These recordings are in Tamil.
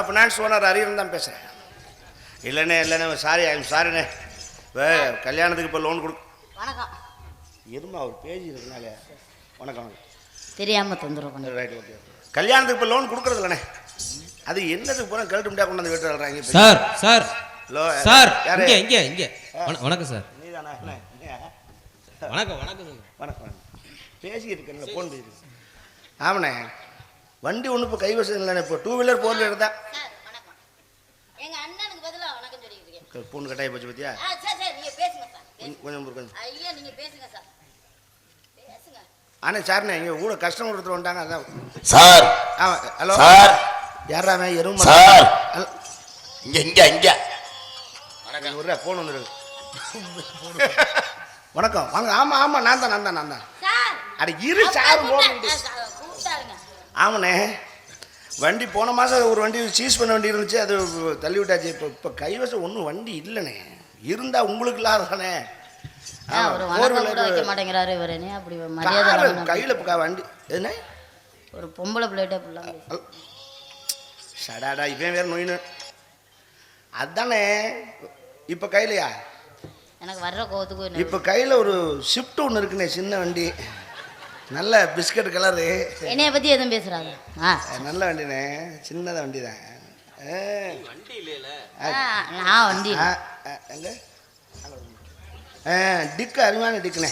ஃபினான்ஸ் ஓனர் அரியன் தான் பேசுகிறேன். இல்லைண்ணே சாரி ஐம் சாரிண்ணே. கல்யாணத்துக்கு இப்போ லோன் வணக்கம் இருமா ஒரு பேஜ் இருக்குனாலே. வணக்கம் தெரியாமல் தொந்தரவு. Right okay. கல்யாணத்துக்கு இப்போ லோன் கொடுக்குறது இல்லைண்ணே. அது என்னதுக்கு போனால் கழட்டு முடியாது கொண்டு வந்து வீட்டு வர்றாங்க. சார் சார் சார் இங்கே இங்கே இங்கே வணக்கம் சார். நீ தானே? வணக்கம் வணக்கம் வணக்கம். பேசிக்கிட்டு ஃபோன் பேசி. ஆமாண்ணே வண்டி ஒன்று இப்போ கைவசம் இல்லைண்ணே. இப்போ 2 வீலர் 4 வீலர் தான். பொண்ணு கட்டாய போச்சு பத்தியா? கொஞ்சம் ஆனா சார்ண்ணே இங்க கூட கஸ்டமர் ஒருத்தர் வந்துட்டாங்க. அதான் சார். Hello sir. யாராமே எறும்பு சார். இங்க இங்க இங்க ஒரு ஃபோன் வந்துருக்கு. வணக்கம் வாங்க. ஆமா ஆமா நான் தான். அட இரு சார். ஆமாண்ணே வண்டி போன மாதம் ஒரு வண்டி சீஸ் பண்ண வண்டி இருந்துச்சு. அது தள்ளி விட்டாச்சு. இப்போ கைவசம் ஒன்றும் வண்டி இல்லைண்ணே. இருந்தால் உங்களுக்கு இல்லாத தானே. கையில் வண்டி எதுனே ஒரு பொம்பளை பிள்ளைகிட்ட சடாடா இவன் வேறு நோயின்னு அதுதானே. இப்போ கையிலையா? எனக்கு வர்ற கோவத்துக்கு இப்போ கையில் ஒரு ஷிஃப்ட் ஒன்று இருக்குண்ணே. சின்ன வண்டி நல்ல பிஸ்கட் கலரு. என்னைய பற்றி எதுவும் பேசுகிறாங்க. நல்ல வண்டிண்ணே. சின்னதாக வண்டி தான். வண்டி இல்லைல்ல. நான் வண்டி எங்க டிக்கு அருமையான டிக்குண்ணே.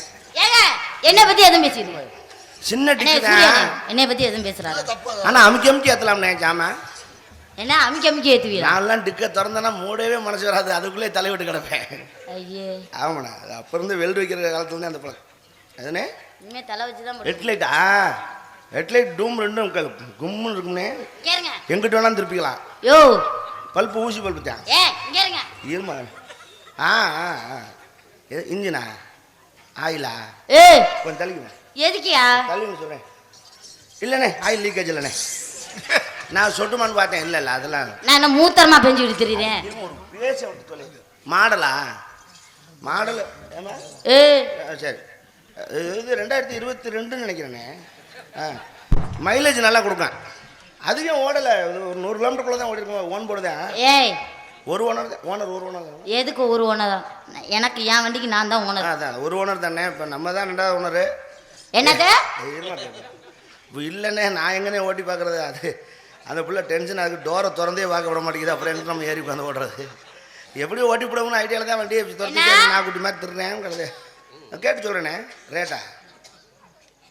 என்னை பற்றி எதுவும் பேசிடுங்க. சின்ன டிக்கு தான். என்னைய பற்றி எதுவும் பேசுகிறாங்க. ஆனால் அமுக்கி ஏற்றலாம்ண்ணே. ஜாமா என்ன அமுக்கி ஏற்றுவீங்க? நான்லாம் டிக்கை திறந்தேன்னா மூடவே மனசு வராது. அதுக்குள்ளே தலைவிட்டு கிடப்பேன். ஐயே ஆமாண்ணா அது அப்போ இருந்து வெல்டு வைக்கிற காலத்துலேருந்து அந்த பழம். அதுனே இனிமேல் தலை வச்சு தான் ஹெட்லைட்டா? ஹெட்லைட் டூம் ரெண்டும் கும்முன்னு இருக்கும்னே. எங்கிட்ட வேணாலும் திருப்பிக்கலாம். யோ பல்ப்பு ஊசி பல்ப்பு தான். இருமா. இன்ஜினா ஆயிலா? கொஞ்சம் தள்ளிக்குவேன். எதுக்கியா தள்ளிங்க சொல்கிறேன். இல்லைண்ணே ஆயில் லீக்கேஜ் இல்லைண்ணே. நான் சொட்டுமான்னு பார்த்தேன். இல்லை அதெல்லாம் நான் என்ன மூத்தரமா பெஞ்சு விடுத்துறேன். ஒரு பேச விட்டு சொல்லி மாடலா? மாடல் சரி. இது 2022 நினைக்கிறேண்ணே. மைலேஜ் நல்லா கொடுப்பேன். அதிகம் ஓடலை. ஒரு 100 கிலோமீட்டருக்குள்ள தான் ஓடிருக்கோம். ஓன் போர்டு தான். ஒரு ஓனர் தான். ஒரு ஓனர் தான். எதுக்கு ஒரு ஓனர் தான்? எனக்கு என் வண்டிக்கு நான் தான் ஓனர். அதான் ஒரு ஓனர் தானே. இப்போ நம்ம தான் 2வது ஓனரு. என்னது இப்போ இல்லைண்ணே நான் எங்கன்னே ஓட்டி பார்க்குறது. அது அந்த பிள்ளை டென்ஷன் ஆகுது. டோரை திறந்தே பார்க்க விட மாட்டேங்குது. அப்புறம் என்ன நம்ம ஏறி உட்காந்து ஓடுறது? எப்படியும் ஓட்டி போடணும்னு ஐடியாவில் தான் வண்டியை திறந்து நான் குட்டி மாதிரி திருறேன் கிடையாது. கேட்டு சொல்கிறேண்ணே. ரேட்டா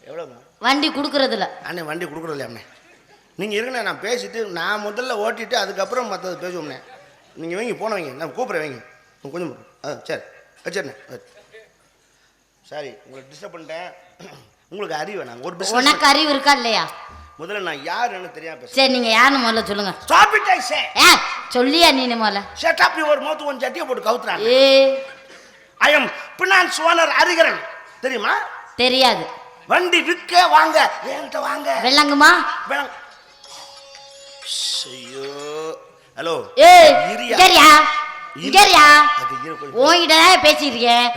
எவ்வளோங்க வண்டி கொடுக்குறதில்ல? அண்ணே வண்டி கொடுக்குறது இல்லையாண்ணே. நீங்கள் இருங்கண்ணே நான் பேசிவிட்டு நான் முதல்ல ஓட்டிட்டு அதுக்கப்புறம் மற்றது பேசுவோம்ண்ணே. நீங்கள் வைங்க போன வைங்க. நான் கூப்பிட்றேன் வைங்க. கொஞ்சம் சரி வச்சிருண்ணே. சாரி உங்களை டிஸ்டர்ப் பண்ணிட்டேன். உங்களுக்கு அறிவு வேணாங்க ஒரு பிஸ்னஸ். உனக்கு அறிவு இருக்கா இல்லையா? முதல்ல நான் யாருன்னு தெரியாம பேசுறேன். சரி நீங்க யாருன்னு முதல்ல சொல்லுங்க. Stop it I say. சொல்லியா நீ முதல்ல? Shut up your mouth. One ஜட்டியை போட்டு கவுத்துறாங்க. I am finance owner Arigaran. தெரியுமா? தெரியாது. வண்டி விற்க வாங்க என்கிட்ட வாங்க. வெள்ளங்குமா? ஐயோ ஹலோ. இங்கரியா இங்கரியா உன்கிட்ட பேசிருக்கேன்.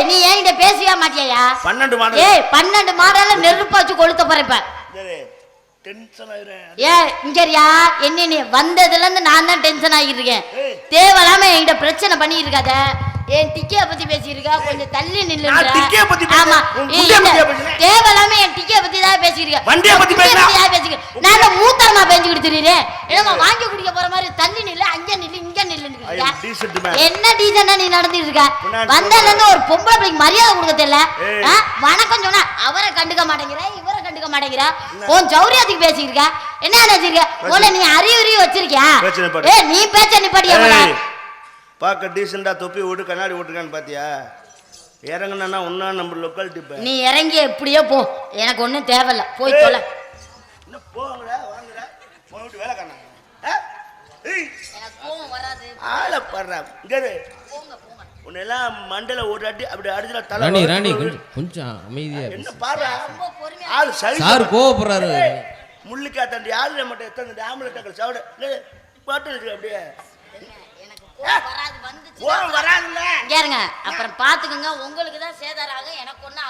நீ என்கிட்ட பேசியா மாட்டியா? 12 மாடல் 12 மாடல நெருப்பு வச்சு கொளுத்த போறப்ப இங்கரியா. என்ன நீ வந்ததுல இருந்து நான் தான் டென்ஷன் ஆகிட்டு இருக்கேன். தேவையில்லாம என்கிட்ட பிரச்சனை பண்ணிட்டு இருக்காத. என் டிக்கிய பத்தி பேசியிருக்கா. கொஞ்சம் தள்ளி நில்லு. ஆமா தேவையில்லாம என் டிக்கிய பத்தி தான் பேசியிருக்கேன். நான் மூத்தரமா பேஞ்சு கொடுத்துறேன். என்னமா வாங்கி குடிக்க போற மாதிரி தள்ளி நில்லு. அங்க நில்லு இங்க நில்லு. என்ன டீசன்டா நீ நடந்துட்டு இருக்க? வந்ததுல இருந்து ஒரு பொம்பளை பிள்ளைக்கு மரியாதை கொடுக்க தெரியல. வணக்கம் சொன்னா அவரை கண்டுக்க மாட்டேங்கிற இவரை கண்டுக்க மாட்டேங்கிற. உன் சௌரியத்துக்கு பேசியிருக்க. என்ன நினைச்சிருக்க? உன்னை நீ அறிவுரி வச்சிருக்கியா? நீ பேச்ச நிப்பாட்டியா? பார்க்க டீசெண்டா தொப்பி விட்டு கண்ணாடி விட்டுருக்கான்னு பாத்தியா? இறங்குனா ஒன்னா நம்ம லொக்காலிட்டி. நீ இறங்கி எப்படியோ போ. எனக்கு ஒன்றும் தேவையில்ல. போய் சொல்ல போங்கடா வாங்குற போயிட்டு வேலை காண. ஆளை பாடுறா இங்கே உன்னெல்லாம் மண்டல ஒரு அடி அப்படி அடிச்சுல தலை. ராணி கொஞ்சம் அமைதியா என்ன பாடுறா? ஆள் சரி சார் கோவப்படுறாரு. முள்ளிக்கா தண்டி ஆளுல மட்டும் எத்தனை ஆம்பளை சவுட பாட்டு அப்படியே வராதுங்க. அப்புறம் பாத்துக்கோங்க. உங்களுக்கு தான் சேதாராக எனக்கு ஒண்ணு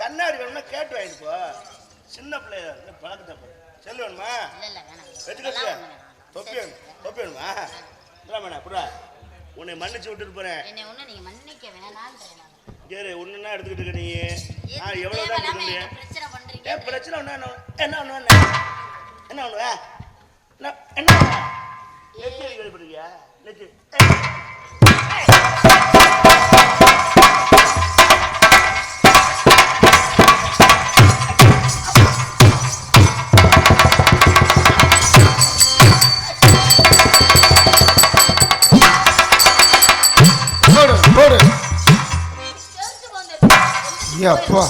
கண்ணாடி வேணும்னா கேட்டு வாங்கிட்டு போ. சின்ன பிள்ளைய பழக்கத்தை செல்லு வேணுமா? இல்ல வேணாம். வச்சுக்க. தொப்பி வேணும். தொப்பி வேணுமா? இல்ல புறா. உன்னை மன்னிச்சு விட்டுட்டு போறேன். என்னை ஒண்ணு நீங்க மன்னிக்க வேணாம்ன்றேன். சரி ஒண்ணுன்னா எடுத்துக்கிட்டு இருக்க நீ. நான் எவ்வளவுதான் கொடுக்கணும்? பிரச்சனை பண்றீங்க. ஏன் பிரச்சனை என்ன ஒண்ணு? என்ன எப்படி கேள்விப்படுறியா? நெச்சு. போடு அப்பா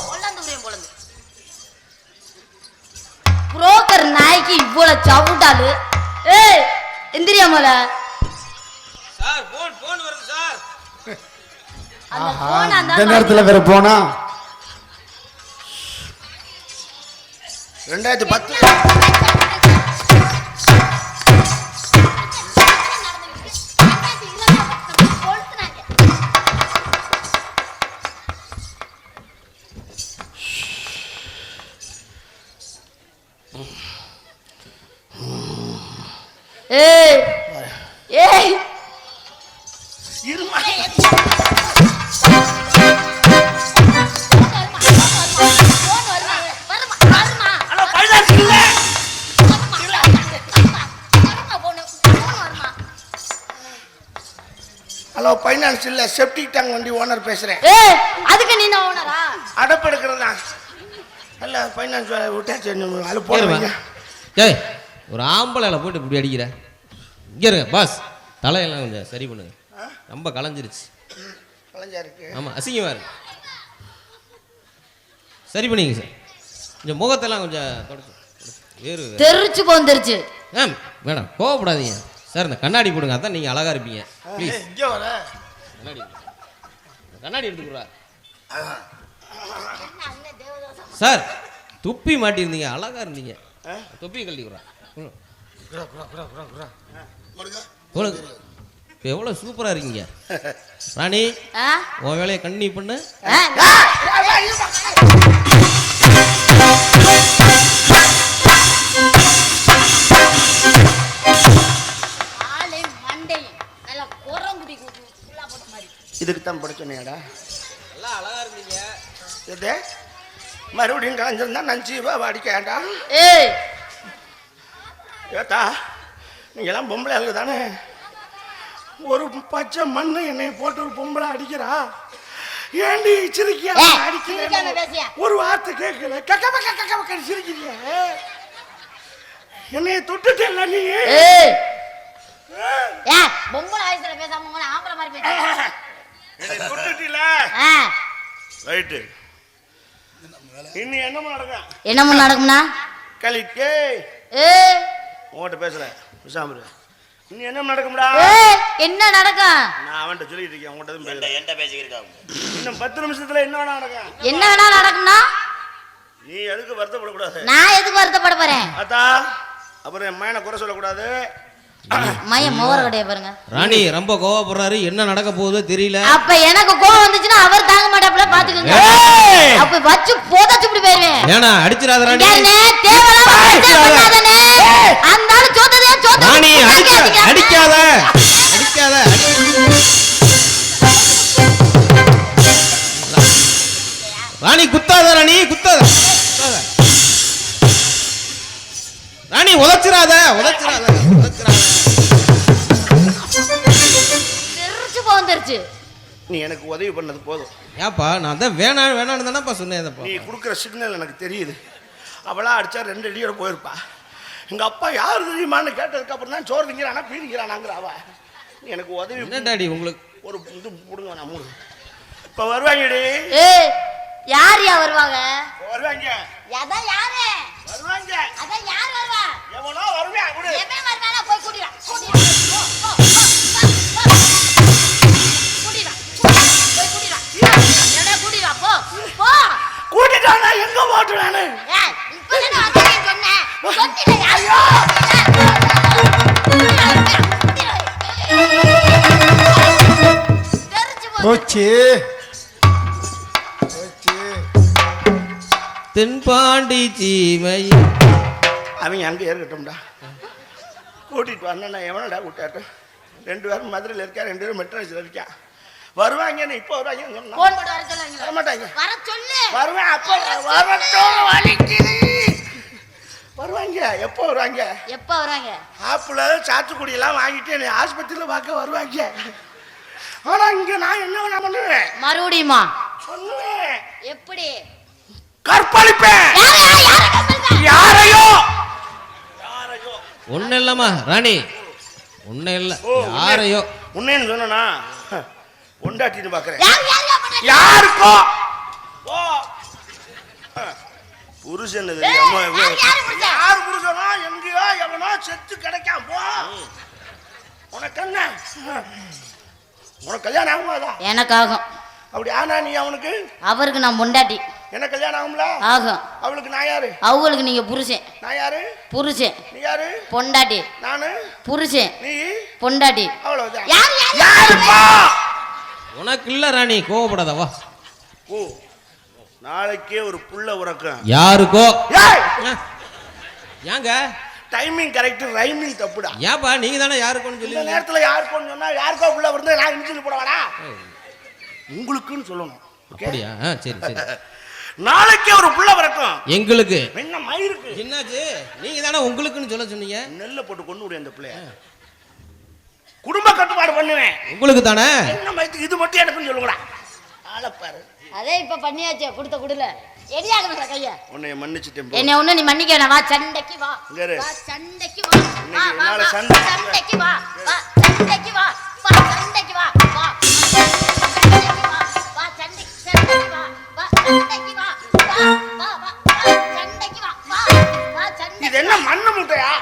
புரோக்கர் நாய்க்கு இவ்வளவு சவுட்டாலு. ஏய் எந்திரியா மோல. சார் போன் வருது சார். அந்த போன் அந்த இந்த நேரத்துல வேற போனா 2010 ஏய் ஏய் இருமா. ஹலோ பைனான்ஸ் இல்ல. ஹலோ பைனான்ஸ் இல்ல, செப்டிக் டேங்க் வண்டி ஓனர் பேசுறேன். ஏய் அதுக்கு நீ நான் ஓனரா? அடப்பு எடுக்கிறதா? அல்ல பைனான்ஸ் விட்டாச்சு. அது போடுவீங்க. ஏய் ஒரு ஆம்பளைல போட்டு இப்படி அடிக்கிற. இங்க இருங்க பாஸ், தலையெல்லாம் கொஞ்சம் சரி பண்ணுங்க. ரொம்ப களைஞ்சிருச்சு. கலைஞ்சா இருக்கு. ஆமா அசிங்கமா இருக்கு. சரி பண்ணிங்க சார். கொஞ்சம் முகத்தெல்லாம் கொஞ்சம் தொடச்சு வேறு தெரிச்சு போந்துருச்சு. மேடம் கோவப்படாதீங்க சார். இந்த கண்ணாடி போடுங்க, அதான் நீங்க அழகா இருப்பீங்க. ப்ளீஸ் இங்கே வர கண்ணாடி கண்ணாடி எடுத்துக்கிறா சார். தொப்பி மாட்டியிருந்தீங்க, அழகா இருந்தீங்க. தொப்பி கழட்டி விட்றா. இப்போ எவ்வளோ சூப்பராக இருக்கீங்க ராணி. உன் வேலையை கண்ணி பண்ணு. இதுக்கு தான் படிச்சோன்னேடா. எல்லாம் அழகா இருந்தீங்க. எது மறுபடியும் கலைஞ்சிருந்தா நஞ்சு அடிக்கேண்டா. ஏய் ஏத்தா நீங்கெல்லாம் பொம்பளை ஆளுங்க தானே? ஒரு பச்சை மண்ணு என்னை போட்டு ஒரு பொம்பளை அடிக்கிறா. ஏண்டி சிரிக்கியா? அடிக்கிறேன் ஒரு வார்த்தை கேட்கல. கக்க சிரிக்கிறீங்க. என்னைய தொட்டுட்டு இல்ல நீ. பொம்பளை வயசுல பேசாம ஆம்பளை மாதிரி பேச. தொட்டுட்டில ரைட்டு. இன்னும் என்னமா நடக்கும்னா கலிக்கே உன்கிட்ட பேசல விசாமரு. இன்னும் என்ன நடக்கும்டா? என்ன நடக்கும்? நான் அவன்கிட்ட சொல்லிட்டு இருக்கேன். உங்ககிட்ட என்கிட்ட பேசிக்கிருக்காங்க. இன்னும் 10 நிமிஷத்துல என்ன வேணா நடக்கும். என்ன வேணா நடக்கும்னா நீ எதுக்கு வருத்தப்படக்கூடாது. நான் எதுக்கு வருத்தப்பட போறேன்? அத்தா அப்புறம் என் மயனை குறை சொல்லக்கூடாது. மயம் மோர கடைய பாருங்க. ராணி ரொம்ப கோவப்படுறாரு. என்ன நடக்க போகுதோ தெரியல. அப்ப எனக்கு கோவம் வந்துச்சுன்னா அவர் தாங்க மாட்டாப்ல பாத்துக்கங்க. அப்ப வச்சு போதச்சு இப்படி போயிருவேன். ஏனா அடிச்சிராத ராணி. தேவலாம் பண்ணாதனே. அந்தால சோததே சோததே. ராணி அடிக்காத. அடிக்காத. ராணி குத்தாத. ராணி குத்தாத. ராணி உதைச்சிராத. உதைச்சிராத. தெரிச்சு போந்துருச்சு. நீ எனக்கு உதவி பண்ணது போதும். ஏப்பா நான் தான் வேணான்னு தானப்பா சொன்னேன். நீ கொடுக்குற சிக்னல் எனக்கு தெரியுது. அவளா அடிச்சா 2 அடியோட போயிருப்பா. எங்க அப்பா யார் தெரியுமான்னு கேட்டதுக்கு அப்புறம் தான் சோறு திங்கிறானா பீதிக்கிறானாங்கிற அவ. நீ எனக்கு உதவி என்ன டாடி உங்களுக்கு ஒரு இது போடுங்க. நான் மூணு இப்ப வருவாங்கடி. யார் வருவாங்க? வருவாங்க. அதான் யாரு வருவாங்க? அதான் யார் வருவா? எவனோ வருவான். எவன் வருவானா? போய் கூட்டிடா. கூட்டிட்டானா எங்க போட்டு நானு போச்சு. தென்பாண்டி சீமை அவங்க அங்கே இருக்கட்டும்டா. கூட்டிட்டு வரணும். நான் எவனடா கூட்டாட்டும்? 2 பேரும் மதுரையில் இருக்கா, 2 பேரும் மெட்ராஸில் இருக்கா. வருவாங்கன்னு இப்போ வருவாங்க. வரமாட்டாங்க. வருவேன். அப்போ வரட்டும். வலிக்குது. வருவாங்க. எப்போ வருவாங்க? ஆப்பிள் சாத்துக்குடியெல்லாம் வாங்கிட்டு என்னை ஆஸ்பத்திரியில் பார்க்க வருவாங்க. ஆனா இங்க நான் என்ன பண்ணுவேன்? மறுபடியுமா சொல்லுவேன். எப்படி? கற்பழிப்பேன். யாரையோ. ஒன்னும் இல்லம்மா ராணி, ஒன்னும் இல்ல. யாரையோ உன்னேன்னு சொன்னா பொண்டாட்டின்னு பாக்குறேன். யாருக்கோ புருஷன் யாரு புருஷனோ எங்கேயோ எவனோ செத்து கிடைக்காம போ. உனக்கு என்ன? உனக்கு கல்யாணம் ஆகுமாதா? எனக்கு ஆகும். அப்படி ஆனா நீ அவனுக்கு? அவருக்கு நான் பொண்டாட்டி. எனக்கு கல்யாணம் ஆகும்ல? ஆகும். அவளுக்கு நான் யாரு? அவங்களுக்கு நீங்க புருஷன். நான் யாரு? புருஷன். நீ யாரு? பொண்டாட்டி. நானு புருஷன். நீ பொண்டாட்டி. அவ்வளவுதான். யாருப்பா? உனக்கு இல்ல ராணி, கோவப்படாதவா. ஓ, நாளைக்கே ஒரு புள்ள உறக்கம். யாருக்கோ? ஏங்க டைமிங் கரெக்ட், ரைமிங் தப்புடா. ஏப்பா நீங்க தானே யாருக்கோன்னு சொல்லி இந்த நேரத்துல யாருக்கோன்னு சொன்னா யாருக்கோ புள்ள வருது, நான் இன்ஜின் போட வாடா. உங்களுக்குன்னு சொல்லணும். அப்படியா? சரி சரி. நாளைக்கே ஒரு புள்ள வரட்டும். எங்களுக்கு என்ன மயிருக்கு? என்னாச்சு? நீங்க தானே உங்களுக்குன்னு சொல்ல சொன்னீங்க. நெல்ல போட்டு கொண்டு விடு அந்த பிள்ளைய. குடும்ப கட்டுப்பாடு பண்ணுவேன். உங்களுக்கு தானே. என்ன மயிருக்கு? இது மட்டும் எனக்குன்னு சொல்லுங்கடா. ஆளப்பாரு. அதே இப்ப பண்ணியாச்சே, கொடுத்த குடுல எரியாகணும் கைய. உன்னை மன்னிச்சிட்டேன். என்ன ஒண்ணு நீ மன்னிக்க வேணாம். வா சண்டைக்கு வா. வா சண்டைக்கு வா. வா வா சண்டைக்கு வா. வா சண்டைக்கு வா. வா சண்டைக்கு வா. வா சண்டைக்கு வா. வா சண்டைக்கு வா. வா சண்டைக்கு வா. வா வா வா சண்டைக்கு வா. வா வா சண்டைக்கு. இது என்ன மண்ணு முட்டையா?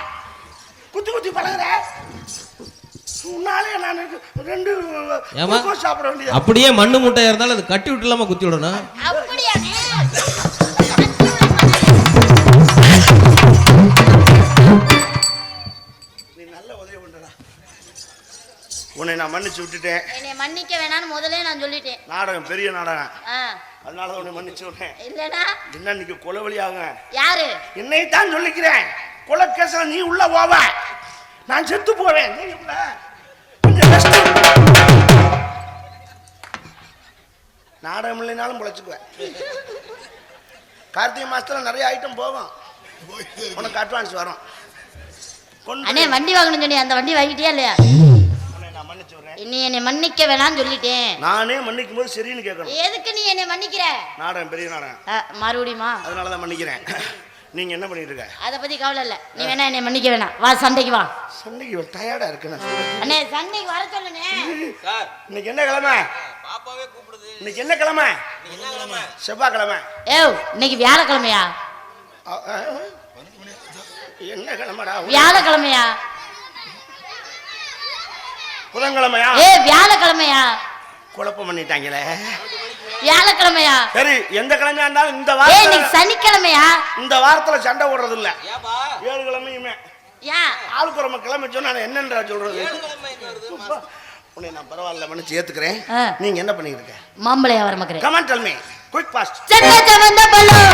குத்தி குத்தி பழகுற. உன்னாலே நான் 2 சாப்பிட வேண்டியது. அப்படியே மண்ணு முட்டையா இருந்தாலும் அது கட்டி விட்டுலாம குத்தி விடணும். அப்படியே நீ நல்ல உதவி பண்றடா. உன்னை நான் மன்னிச்சு விட்டுட்டேன். என்னை மன்னிக்க வேணாம்னு முதல்ல நான் சொல்லிட்டேன். நாடகம் பெரிய நாடகம். அதனால உன்னை மன்னிச்சு விட்டேன். இல்லனா என்ன இன்னைக்கு கொலைவலி ஆகுங்க? யாரு? என்னை தான் சொல்லிக்கிறேன். கொலை கேஸ்ல நீ உள்ள போவ, நான் செத்து போவேன். நீ உள்ள கொஞ்சம் ரெஸ்ட். நாடகம் இல்லைனாலும் பொழைச்சுக்குவேன். கார்த்திகை மாசத்துல நிறைய ஐட்டம் போவோம். உனக்கு அட்வான்ஸ் வரும். அண்ணே வண்டி வாங்கணும் சொன்னி, அந்த வண்டி வாங்கிட்டியா இல்லையா? நான் மன்னிச்சு விடுறேன். நீ என்னை மன்னிக்க வேணாம்னு சொல்லிட்டேன். நானே மன்னிக்கும் போது சரின்னு கேட்கணும். எதுக்கு நீ என்னை மன்னிக்கிற? நாடகம் பெரிய நாடகம். மறுபடியுமா? அதனாலதான் மன்னிக்கிறேன். நீங்க என்ன பண்ணிட்டு இருக்க? அத பத்தி கவலை இல்ல. நீ வேணா என்னை மன்னிக்க வேணாம். வா சண்டைக்கு வா. சண்டைக்கு டயர்டா இருக்கு. அண்ணே சண்டைக்கு வர சொல்லுனே. இன்னைக்கு என்ன கிழமை? பாப்பாவே கூப்பிடுது. இன்னைக்கு என்ன கிழமை? என்ன கிழமை? செவ்வாய்க்கிழமை. ஏய் இன்னைக்கு வியாழக்கிழமையா? என்ன கிழமைடா? வியாழக்கிழமையா? புதன்கிழமையா? ஏய் வியாழக்கிழமையா? குழப்பம் பண்ணிட்டாங்களே. வியாழக்கிழமையா? சரி எந்த கிழமையா இருந்தாலும் இந்த ஏய் இன்னைக்கு சனிக்கிழமையா? இந்த வாரத்துல சண்டை ஓடுறது இல்ல. ஏப்பா 7 கிழமையுமே ஏன் ஆளுக்கு ஒரு கிழமை சொன்னா நான் என்னன்றா சொல்றது? 7 கிழமை என்ன வருது? உன்னை நான் பரவாயில்ல மன்னிச்சு ஏத்துக்கிறேன். நீங்க என்ன பண்ணிட்டு இருக்க? மாம்பழையா வர மக்கரே. Come on tell me quick fast. சட்டச்ச வந்த பள்ளம்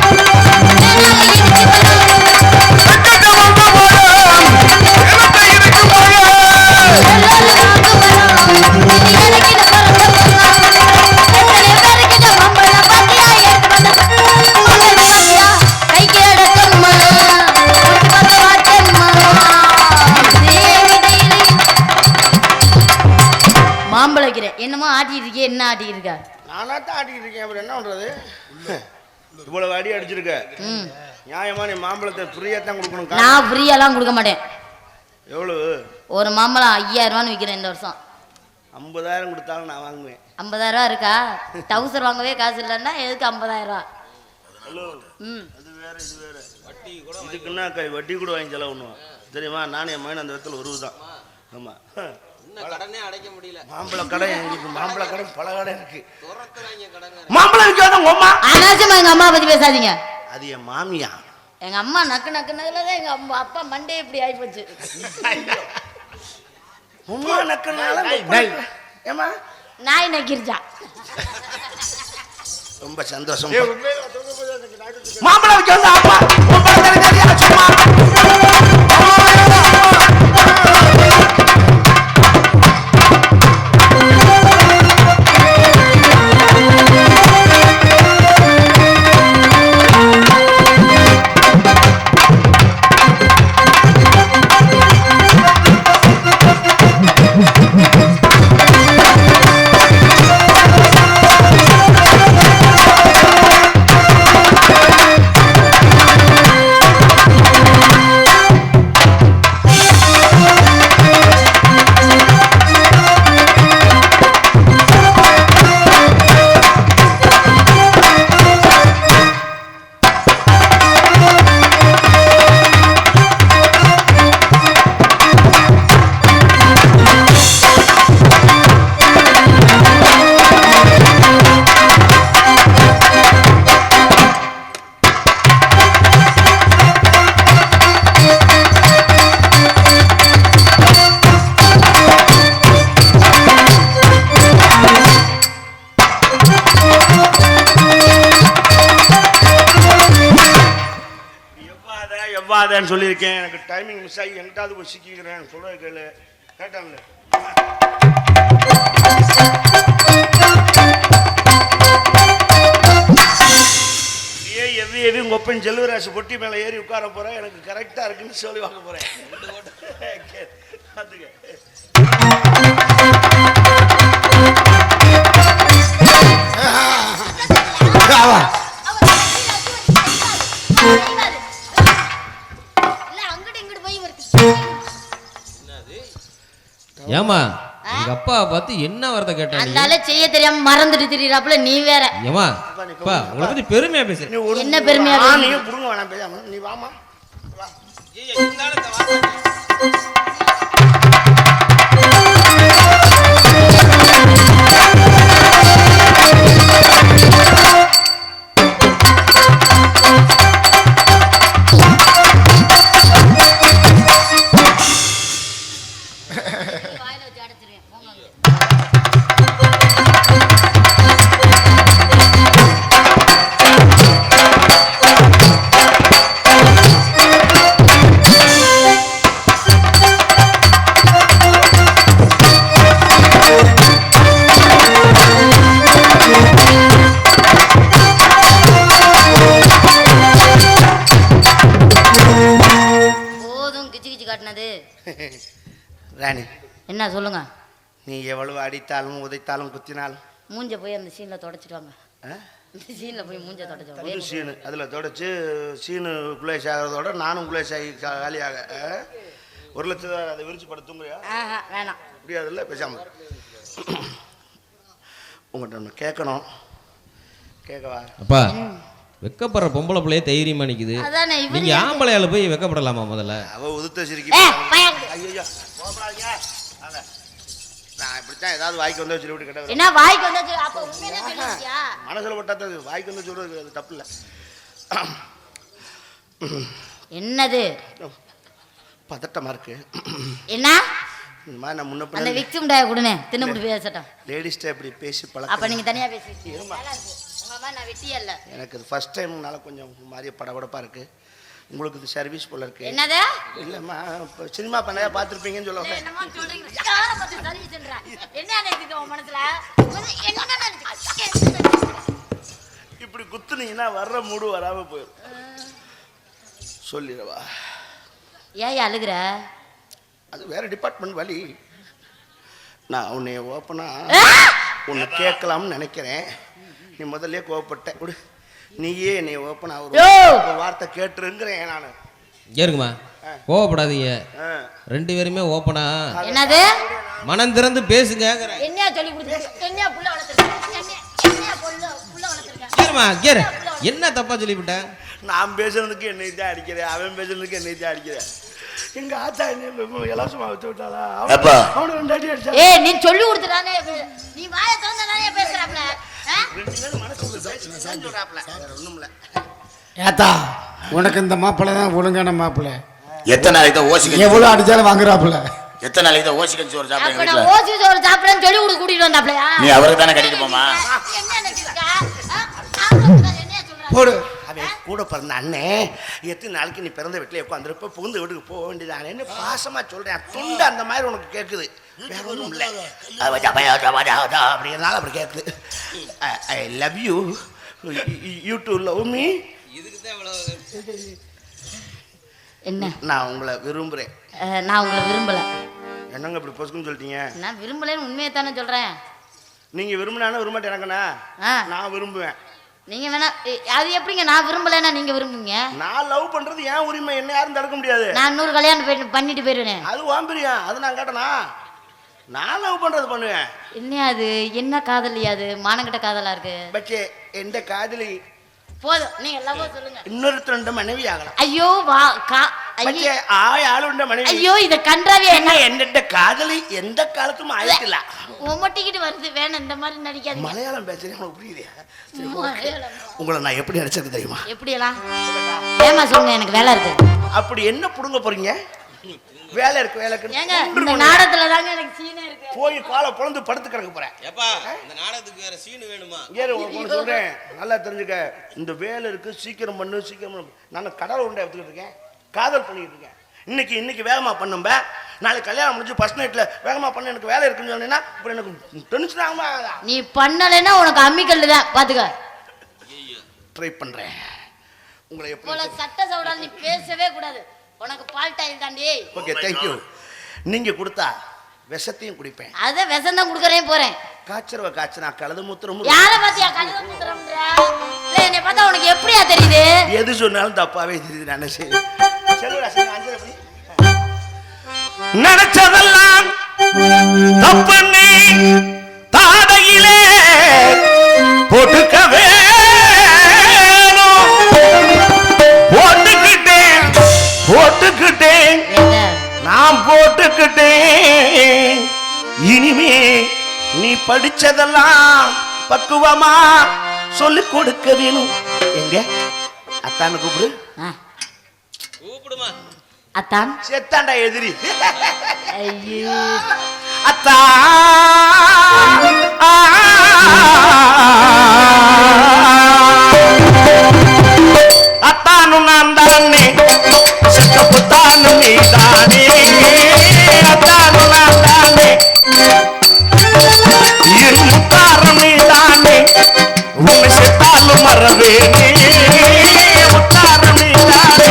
மாம்பழக்கிறேன். என்னமோ ஆட்டிட்டு இருக்கே. என்ன ஆட்டிட்டு இருக்கா? நானா தான் ஆட்டிட்டு இருக்கேன். அப்புறம் என்ன பண்றது? இவ்வளவு அடி அடிச்சிருக்க. நியாயமா நீ மாம்பழத்தை ஃப்ரீயா தான் கொடுக்கணும். நான் ஃப்ரீயாலாம் கொடுக்க மாட்டேன். எவ்வளவு? ஒரு மாம்பழம் 5000 ரூபான்னு விற்கிறேன் இந்த வருஷம். 50,000 கொடுத்தாலும் நான் வாங்குவேன். 50,000 ரூபா இருக்கா? டவுசர் வாங்கவே காசு இல்லைன்னா எதுக்கு 50,000 ரூபா? ஹலோ, அது வேற இது வேற. வட்டி கூட இதுக்குன்னா வட்டி கூட வாங்கி செலவு பண்ணுவோம் தெரியுமா? நானும் என் மகன் அந்த இடத்துல உருவுதான். ஆமா, கடனே அடைக்க முடியல. மாம்பழ கடை எங்களுக்கு மாம்பழ கடை பல கடை இருக்கு. கடனை மாம்பழம் விற்காத உங்க அம்மா. அனாவசியமா எங்க அம்மா பத்தி பேசாதீங்க. அது என் மாமியா. எங்க அம்மா நக்கு நக்குனதுலதான் எங்க அப்பா மண்டே இப்படி ஆயிப்போச்சு. உமா நக்குனால ஏமா நாய் நக்கிருச்சா? ரொம்ப சந்தோஷம். மாம்பழம் வைக்க வந்து அப்பா எவ்வாதேன்னு சொல்லியிருக்கேன். எனக்கு டைமிங் மிஸ் ஆகி எங்கிட்டாவது போய் சிக்கிக்கிறேன். சொல்ற கேளு. கேட்டான்ல எவ்வி எவ்வி கொப்பன் செல்வராசு பொட்டி மேலே ஏறி உட்கார போறேன். எனக்கு கரெக்டா இருக்குன்னு சொல்லி வாங்க போறேன். ஏமா எங்க அப்பா பார்த்து என்ன வார்த்தை கேட்டா? அதனால செய்ய தெரியாம மறந்துட்டு திரியறாப்ல நீ வேற. ஏமா அப்பா உங்களை பத்தி பெருமையா பேசுற. என்ன பெருமையா பேசுற? நீ புடுங்க வேணாம் பேசாம நீ வாமா. வா. ஏய் இருந்தாலும் இந்த வார்த்தை ராணி என்ன சொல்லுங்க. நீ எவ்வளவு அடித்தாலும் உதைத்தாலும் குத்தினாலும் மூஞ்ச போய் அந்த சீன்ல தொடச்சிட்டு வாங்க. இந்த சீன்ல போய் மூஞ்ச தொடச்சு சீனு அதில் தொடச்சு சீனு குலேஷ் ஆகிறதோட நானும் குலேஷ் ஆகி காலியாக 1 லட்சம் அதை விரிச்சு படுத்துங்கயா? வேணாம் முடியாதுல்ல. பேசாம உங்கள்கிட்ட ஒன்று கேட்கணும். கேட்கவா? அப்பா வெக்கப்படுற பொம்பளை பிள்ளைய தைரியமா நிக்குது. நீங்க ஆம்பளையால போய் வெக்கப்படலாமா? முதல்ல அவ உதுத்த சிரிக்கி. ஐயோ நான் இப்படித்தான் ஏதாவது வாய்க்கு வந்து வச்சு கேட்டேன். என்ன வாய்க்கு வந்து அப்ப உண்மையிலே சொல்லியா? மனசுல பட்டாது வாய்க்கு வந்து சொல்றது அது தப்பு இல்லை. என்னது பதட்டமா இருக்கு? என்ன இந்த மாதிரி நான் முன்ன அந்த விக்டிம் டய கொடுனே தின்னுபடி பேசட்டும். லேடிஸ்ட்ட இப்படி பேசி பழக்கம். அப்ப நீங்க தனியா பேசிட்டீங்க. உங்க மாதிரி நான் வெட்டியே இல்ல. எனக்கு இது ஃபர்ஸ்ட் டைம்னால கொஞ்சம் மாதிரியே படபடப்பா இருக்கு. உங்களுக்கு இது சர்வீஸ் போல இருக்கு. என்னது? இல்லம்மா சினிமா பண்ணையா பார்த்துருப்பீங்கன்னு சொல்லுவாங்க. என்னமா சொல்றீங்க? யாரை பத்தி சர்வீஸ்ன்ற? என்ன நினைக்குது உன் மனசுல? என்ன நினைக்குது? இப்படி குத்துனீங்கன்னா வர்ற மூடு வராம போயிடும். சொல்லிடவா? ஏன் அழுகுற? அது வேற டிபார்ட்மெண்ட் வழி. நான் உன்னை ஓப்பனா உன்னை கேட்கலாம்னு நினைக்கிறேன். நீ முதல்ல கோவப்பட்ட விடு. நீயே என்னை ஓப்பனா ஒரு வார்த்தை கேட்டுருங்கிறேன். நான் ஏறுங்கம்மா கோவப்படாதீங்க. 2 பேருமே ஓப்பனா என்னது மனம் திறந்து பேசுங்க. என்ன சொல்லி கொடுத்து என்ன புள்ள வளர்த்துறீங்க? என்ன புள்ள வளர்த்துறீங்க? ஏறுமா கேரு. என்ன தப்பா சொல்லிவிட்டேன்? நான் பேசுறதுக்கு என்னை தான் அடிக்கிறேன். அவன் பேசுறதுக்கு என்னை தான் அடிக்கிறேன். எங்க ஆத்தா என்ன இலவசமா வச்சு விட்டாளா? அவனு 2 அடி அடிச்சா. ஏய் நீ சொல்லி கொடுத்துறானே. நீ வாயை திறந்தானே பேசுறாப்ல. ஏத்தா உனக்கு இந்த மாப்பிள்ளை தான் ஒழுங்கான மாப்பிள்ளை. எத்தனை நாளைக்கு தான் ஓசிக்க எவ்வளவு அடிச்சாலும் வாங்குறாப்புல. எத்தனை நாளைக்கு தான் ஓசிக்க சோறு சாப்பிடுறீங்க? அப்ப நான் ஓசி சோறு சாப்பிடுறேன்னு சொல்லி கூட்டிட்டு வந்தாப்லையா? நீ அவருக்கு தானே கட்டிட்டு போமா? என்ன நினைச்சிருக்கா? போடு. அவன் கூட பிறந்த அண்ணே எத்தனை நாளைக்கு நீ பிறந்த வீட்டிலே உட்காந்துருப்ப புகுந்த வீட்டுக்கு போக வேண்டியதானேன்னு பாசமா சொல்றேன். துண்டு அந்த மாதிரி உனக்கு கேட்குது, வேற ஒன்றும் இல்லை. அப்படிங்கிறனால அப்படி கேட்குது. I love you, you to love me. இதுக்கு தான் இவ்வளவு என்ன? நான் உங்களை விரும்புகிறேன். நான் உங்களை விரும்பல. என்னங்க இப்படி பொசுக்குன்னு சொல்லிட்டீங்க? நான் விரும்பலன்னு உண்மையை தானே சொல்றேன். நீங்க விரும்பினாலும் விரும்பட்டேன் எனக்குண்ணா. நான் விரும்புவேன். நீங்க வேணா அது எப்படிங்க நான் விரும்பலைன்னா நீங்க விரும்புங்க? நான் லவ் பண்றது ஏன் உரிமை, என்ன யாரும் தடுக்க முடியாது. நான் 100 கல்யாணம் பண்ணிட்டு போயிருவேன். அது வாம்பிரியான், அது நான் கேட்டனா? நான் லவ் பண்றது பண்ணுவேன். என்ன அது என்ன காதலியா? அது மானங்கிட்ட காதலா இருக்கு. பச்சே எந்த காதலி போதும், நீங்க லவ் சொல்லுங்க. இன்னொருத்தருண்ட மனைவி ஆகலாம். ஐயோ வா பச்சே ஆளுண்ட மனைவி. ஐயோ இத கண்டாவே என்ன என்னட்ட காதலி எந்த காலத்தும் ஆயிட்டில்ல. உமட்டிக்கிட்டு வருது. வேணாம் இந்த மாதிரி நடிக்காதீங்க. மலையாளம் பேசுறேன் உனக்கு புரியுதா? உங்களை நான் எப்படி நடிச்சிருக்கு தெரியுமா? எப்படி எல்லாம் ஏமா சொல்லுங்க, எனக்கு வேலை இருக்கு. அப்படி என்ன புடுங்க போறீங்க? வேலை இருக்கு, வேலை இருக்கு. ஏங்க இந்த நாடகத்துல தாங்க எனக்கு சீனே இருக்கு. போய் காலை பொளந்து படுத்து கிடக்க போறேன். ஏப்பா இந்த நாடகத்துக்கு வேற சீன் வேணுமா? ஏறு உனக்கு சொல்றேன், நல்லா தெரிஞ்சுக்க. இந்த வேலை இருக்கு, சீக்கிரம் பண்ணு சீக்கிரம் பண்ணு. நான் கடவுள் உண்டை எடுத்துக்கிட்டு இருக்கேன், காதல் பண்ணிட்டு இருக்கேன். இன்னைக்கு வேகமா பண்ணும்ப, நாளைக்கு கல்யாணம் முடிஞ்சு ஃபர்ஸ்ட் நைட்ல வேகமா பண்ண எனக்கு வேலை இருக்குன்னு சொன்னீங்கன்னா அப்புறம் எனக்கு டென்ஷன் ஆகுமா? நீ பண்ணலைன்னா உனக்கு அம்மிக்கல்லு தான் பாத்துக்க. ட்ரை பண்றேன். உங்களை எப்படி போல சட்ட சவுடால் நீ பேசவே கூடாது. உனக்கு பால் டைல் தாண்டி. Okay thank you. நீங்க கொடுத்தா விஷத்தையும் குடிப்பேன். அத விஷம் தான் குடுக்கறேன் போறேன். காய்ச்சறவ காய்ச்சனா கழுது மூத்திரம். யார பாத்தியா கழுது மூத்திரம்ன்ற? இல்ல என்னை பார்த்தா உனக்கு எப்படியா தெரியுது? எது சொன்னாலும் தப்பாவே தெரியுது. நான் சரி சொல்லுடா சரி அஞ்சு அப்படி நினைச்சதெல்லாம் தப்புன்னு தாடையிலே போட்டுக்கவே போட்டுக்கிட்டேன் நான் போட்டுக்கிட்டேன். இனிமே நீ படிச்சதெல்லாம் பக்குவமா சொல்லி கொடுக்க வேணும். எங்க அத்தான்னு கூப்பிடு. கூப்பிடுமா? அத்தான் செத்தாண்டா எதிரி. ஐயோ அத்தா அத்தானு நான் தானே செத்தப்புத்தானு நீ தானே. அத்தானு நான் தானே என் முத்தாரம் நீ தானே. உன்னை செத்தாலும் மறவேனே. முத்தாரம் நீ தானே.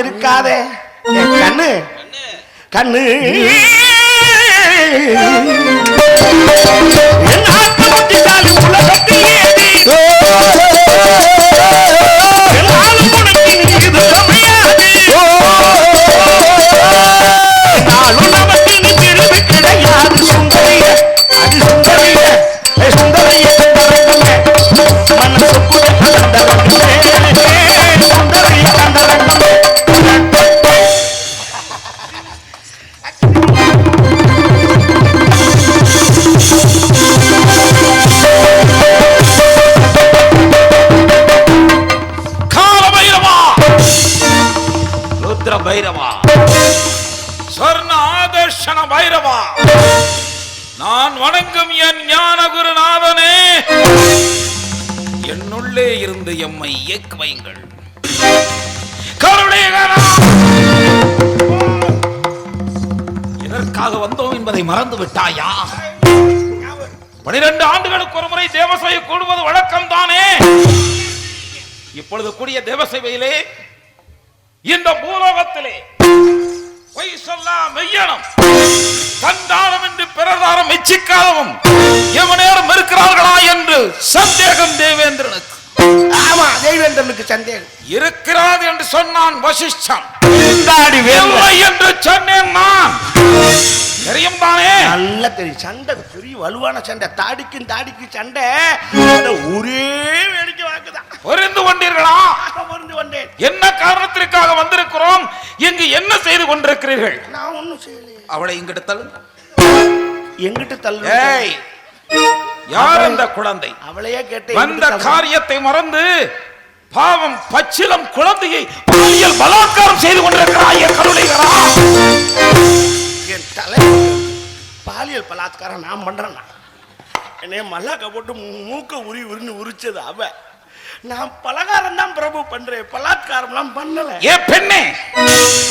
இருக்காதே கண்ணு கண்ணு பைரவா, சொர்ண ஆதர்ஷன பைரவா, நான் வணங்கும் என் ஞான குருநாதனே, என்னுள்ளே இருந்து எம்மை இயக்க வையுங்கள். கருணேகரா எதற்காக வந்தோம் என்பதை மறந்து விட்டாயா? 12 ஆண்டுகளுக்கு ஒரு முறை தேவசபை கூடுவது வழக்கம் தானே. இப்பொழுது கூடிய தேவசபையிலே இந்த பூலோகத்திலே பொய் சொல்ல மெய்யனும் கண்டாலும் என்று பிறதாரம் மெச்சிக்காதவும் எவனேரும் இருக்கிறார்களா என்று சந்தேகம் தேவேந்திரனுக்கு. ஆமா, தேவேந்திரனுக்கு சந்தேகம் இருக்கிறாது என்று சொன்னான் வசிஷ்டன். இல்லை என்று சொன்னேன் நான். தெரியும் தானே? நல்லா தெரியும். சண்டை பெரிய வலுவான சண்டை, தாடிக்கு சண்டை. ஒரே வேடிக்கை வாக்குதான். புரிந்து கொண்டீர்களா? புரிந்து கொண்டேன். என்ன காரணத்திற்காக வந்திருக்கிறோம், இங்கு என்ன செய்து கொண்டிருக்கிறீர்கள்? நான் ஒண்ணும் செய்யலையே. அவளை இங்கிட்டு தள்ளு. எங்கிட்டு தள்ளு? ஏய், யார் அந்த குழந்தை? அவளையே கேட்டேன். வந்த காரியத்தை மறந்து பாவம் பச்சிலம் குழந்தையை பாலியல் பலாத்காரம் செய்து கொண்டிருக்கிறாய் கருணைகளா? என் தலை பாலியல் பலாத்காரம் நான் பண்றேன்னா என்னைய மல்லாக்க போட்டு மூக்க உரின்னு உரிச்சது அவ. நான் பலகாரம் தான் பிரபு பண்றேன், பலாத்காரம்லாம் பண்ணல. ஏ பெண்ணே,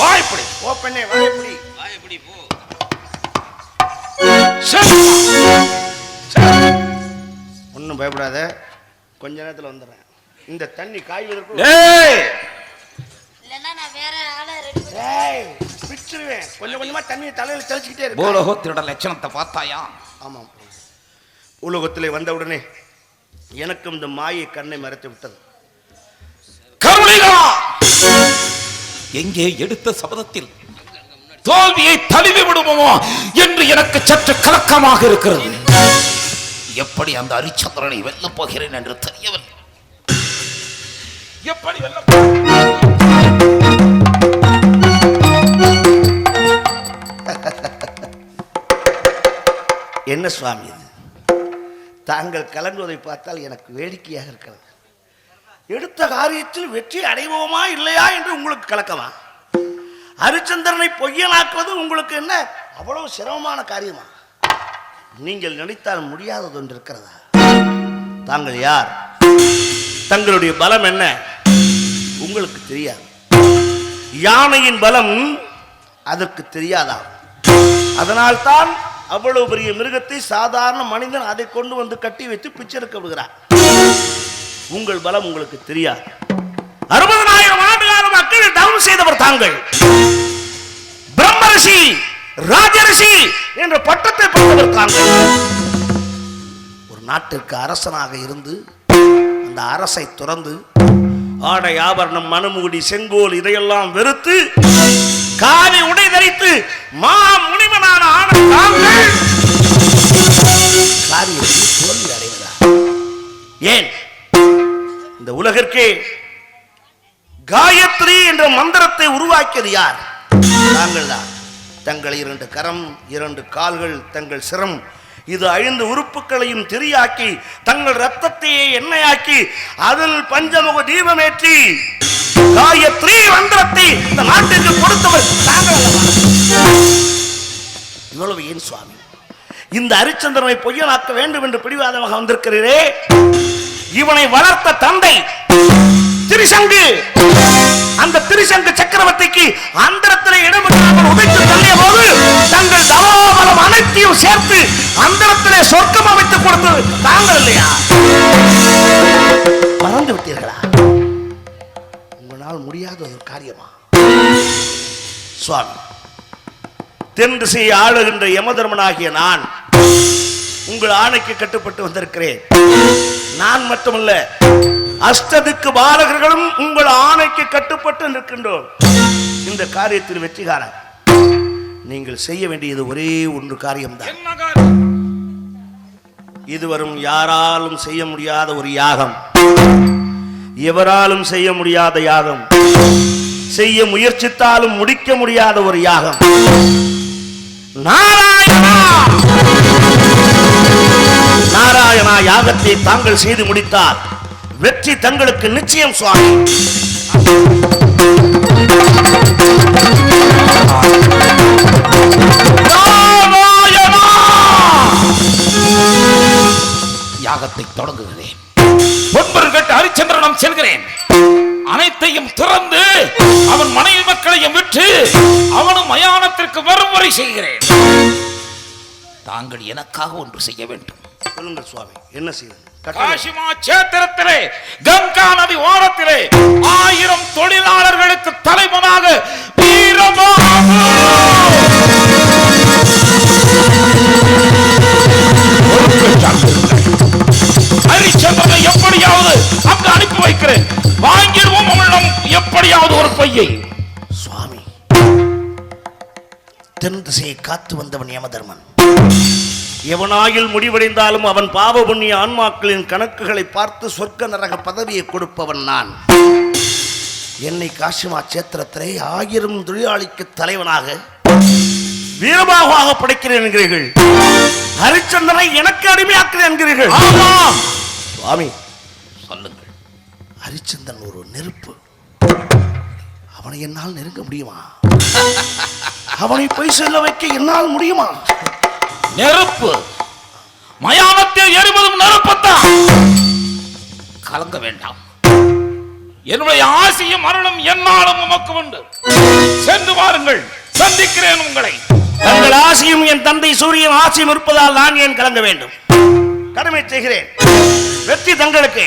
வா இப்படி. ஓ பெண்ணே, வா இப்படி. ஒன்றும் பயப்படாத, கொஞ்ச நேரத்தில் வந்துடுறேன். இந்த தண்ணி காய்வதற்கு பிச்சிருவேன். கொஞ்சம் கொஞ்சமா தண்ணியை தலையில் தெளிச்சுக்கிட்டே இருக்கு. பூலோகத்தினோட லட்சணத்தை பார்த்தாயா? ஆமாம், உலகத்திலே வந்தவுடனே எனக்கும் இந்த மாயை கண்ணை மறைத்து விட்டது. கருணைகளா, எங்கே எடுத்த சபதத்தில் தோல்வியை தழுவி விடுவோமோ என்று எனக்கு சற்று கலக்கமாக இருக்கிறது. எப்படி அந்த ஹரிச்சந்திரனை வெல்லப் போகிறேன் என்று தெரியவில்லை. எப்படி என்ன சுவாமி இது? தாங்கள் கலங்குவதை பார்த்தால் எனக்கு வேடிக்கையாக இருக்கிறது. எடுத்த காரியத்தில் வெற்றி அடைவோமா இல்லையா என்று உங்களுக்கு கலக்கமா? ஹரிச்சந்திரனை பொய்யனாக்குவது உங்களுக்கு என்ன அவ்வளவு சிரமமான காரியமா? நீங்கள் நினைத்தால் முடியாதது ஒன்று இருக்கிறதா? தாங்கள் யார்? தங்களுடைய பலம் என்ன உங்களுக்கு தெரியாது. யானையின் பலம் அதற்கு தெரியாதா? அதனால் தான் அவ்வளவு பெரிய மிருகத்தை சாதாரண மனிதன் அதை கொண்டு வந்து கட்டி வைத்து பிச்செடுக்க விடுகிறார். உங்கள் பலம் உங்களுக்கு தெரியாது. 60,000 ஆண்டு காலம் மக்கள் தவம் செய்தவர் தாங்கள். பிரம்மரிஷி, ராஜரிஷி என்ற பட்டத்தை பெற்றவர் தாங்கள். ஒரு நாட்டிற்கு அரசனாக இருந்து அந்த அரசை துறந்து ஆடை ஆபரணம் மனுமுடி செங்கோல் இதையெல்லாம் வெறுத்து காவி உடை தரித்து மா முனிவனான தாங்கள் காரியத்தில் தோல்வி அடைவதா? ஏன் இந்த உலகிற்கே காயத்ரி என்ற மந்திரத்தை உருவாக்கியது யார்? தாங்கள் தான். தங்கள் 2 கரம், 2 கால்கள், தங்கள் சிரம், இது 5 உறுப்புகளையும் திரியாக்கி தங்கள் ரத்தத்தையே எண்ணெயாக்கி அதில் பஞ்சமுக தீபமேற்றி காயத்ரி மந்திரத்தை இந்த நாட்டிற்கு கொடுத்தவர் தாங்கள். இவ்வளவு ஏன் சுவாமி இந்த ஹரிச்சந்திரனை பொய்யனாக்க வேண்டும் என்று பிடிவாதமாக வந்திருக்கிறீரே? இவனை வளர்த்த தந்தை திரிசங்கு, அந்த திரிசங்கு சக்கரவர்த்திக்கு அந்தரத்திலே இடமில்லாமல் உதைத்து தள்ளிய போது தங்கள் தவோபலம் அனைத்தையும் சேர்த்து அந்தரத்திலே சொர்க்கம் அமைத்து கொடுத்தது தாங்கள் இல்லையா? மறந்து விட்டீர்களா? உங்களால் முடியாத ஒரு காரியமா? சுவாமி, தென் திசையை ஆளுகின்ற யமதர்மனாகிய நான் உங்கள் ஆணைக்கு கட்டுப்பட்டு வந்திருக்கிறேன். நான் மட்டுமல்ல, அஷ்டதிக்கு பாலகர்களும் உங்கள் ஆணைக்கு கட்டுப்பட்டு நிற்கின்றோம். இந்த காரியத்தில் வெற்றி காண நீங்கள் செய்ய வேண்டியது ஒரே ஒன்று காரியம்தான். இதுவரும் யாராலும் செய்ய முடியாத ஒரு யாகம், எவராலும் செய்ய முடியாத யாகம், செய்ய முயற்சித்தாலும் முடிக்க முடியாத ஒரு யாகம். நாராயணா, நாராயணா யாகத்தை தாங்கள் செய்து முடித்தால் வெற்றி தங்களுக்கு நிச்சயம் சுவாமி. யாகத்தை தொடங்குகிறேன். பொன்பொருள் கேட்டு ஹரிச்சந்திரனம் செல்கிறேன். அனைத்தையும் திறந்து அவன் மனைவி மக்கள் பொருட்களையும் விற்று அவனும் மயானத்திற்கு வரும் வரை செய்கிறேன். தாங்கள் எனக்காக ஒன்று செய்ய வேண்டும். சொல்லுங்கள் சுவாமி, என்ன செய்வது? காசிமா சேத்திரத்திலே கங்கா நதி ஓரத்திலே 1000 தொழிலாளர்களுக்கு தலைவனாக வீரபாகு ஹரிச்சந்திரனை எப்படியாவது அங்கு அனுப்பி வைக்கிறேன். வாங்கிடுவோம் அவனிடம் எப்படியாவது ஒரு பையை. சுவாமி, தென் திசையை காத்து வந்தவன் யமதர்மன். எவனாயில் முடிவடைந்தாலும் அவன் பாவ புண்ணிய ஆன்மாக்களின் கணக்குகளை பார்த்து சொர்க்க நரக பதவியை கொடுப்பவன் நான். என்னை காசிமா சேத்திரத்திலே 1000 தொழிலாளிக்கு தலைவனாக வீரபாகுவாக படைக்கிறேன் என்கிறீர்கள். ஹரிச்சந்திரனை எனக்கு அடிமையாக்கிறேன் என்கிறீர்கள். சுவாமி சொல்லுங்கள். ஹரிச்சந்திரன் ஒரு நெருப்பு. அவனை என்னால் நெருங்க முடியுமா? அவனை போய் செல்ல வைக்க என்னால் முடியுமா? நெருப்பு மயானத்தில் எரிவதும் நெருப்புத்தான். கலங்க வேண்டாம். என்னுடைய ஆசையும் அருளும் என்னாலும் உமக்கு உண்டு. சென்று வாருங்கள், சந்திக்கிறேன் உங்களை. தங்கள் ஆசையும் என் தந்தை சூரியன் ஆசையும் இருப்பதால் நான் ஏன் கலங்க வேண்டும்? கடமை செய்கிறேன். வெற்றி தங்களுக்கு.